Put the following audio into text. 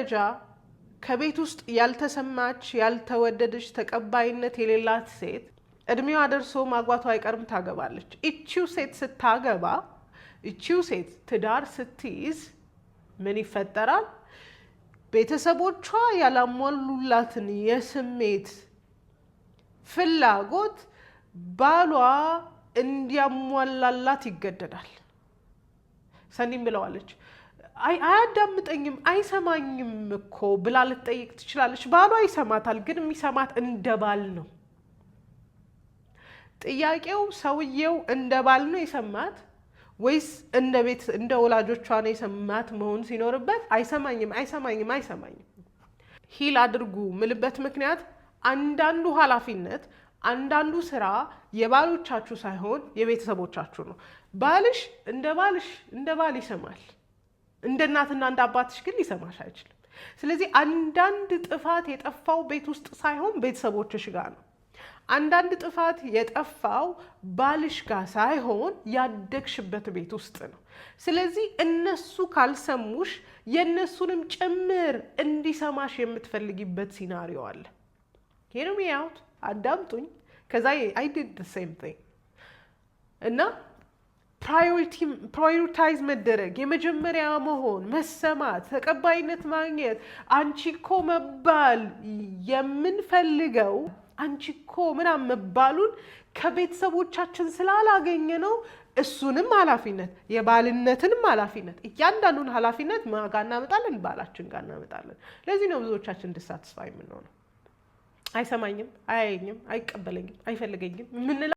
ደረጃ ከቤት ውስጥ ያልተሰማች ያልተወደደች ተቀባይነት የሌላት ሴት እድሜዋ ደርሶ ማግባቷ አይቀርም ታገባለች። እቺው ሴት ስታገባ እቺው ሴት ትዳር ስትይዝ ምን ይፈጠራል? ቤተሰቦቿ ያላሟሉላትን የስሜት ፍላጎት ባሏ እንዲያሟላላት ይገደዳል። ሰኒም ብለዋለች አያዳምጠኝም አይሰማኝም እኮ ብላ ልትጠይቅ ትችላለች። ባሏ ይሰማታል፣ ግን የሚሰማት እንደ ባል ነው። ጥያቄው ሰውየው እንደ ባል ነው የሰማት ወይስ እንደ ወላጆቿ ነው የሰማት መሆን ሲኖርበት አይሰማኝም አይሰማኝም አይሰማኝም ሂል አድርጉ ምልበት ምክንያት አንዳንዱ ኃላፊነት አንዳንዱ ስራ የባሎቻችሁ ሳይሆን የቤተሰቦቻችሁ ነው። ባልሽ እንደ ባል ይሰማል፣ እንደ እናትና እንደ አባትሽ ግን ሊሰማሽ አይችልም። ስለዚህ አንዳንድ ጥፋት የጠፋው ቤት ውስጥ ሳይሆን ቤተሰቦችሽ ጋር ነው። አንዳንድ ጥፋት የጠፋው ባልሽ ጋር ሳይሆን ያደግሽበት ቤት ውስጥ ነው። ስለዚህ እነሱ ካልሰሙሽ የእነሱንም ጭምር እንዲሰማሽ የምትፈልጊበት ሲናሪዮ አለ። ሄር ሚ አውት አዳምጡኝ። ከዛ I did the same thing እና ፕራዮሪታይዝ መደረግ፣ የመጀመሪያ መሆን፣ መሰማት፣ ተቀባይነት ማግኘት፣ አንቺ እኮ መባል የምንፈልገው አንቺ እኮ ምናምን መባሉን ከቤተሰቦቻችን ስላላገኘ ነው። እሱንም ኃላፊነት የባልነትንም ኃላፊነት እያንዳንዱን ኃላፊነት ማጋ እናመጣለን፣ ባላችን ጋር እናመጣለን። ለዚህ ነው ብዙዎቻችን ዲሳቲስፋይ የምንሆነው። አይሰማኝም፣ አያየኝም፣ አይቀበለኝም፣ አይፈልገኝም ምን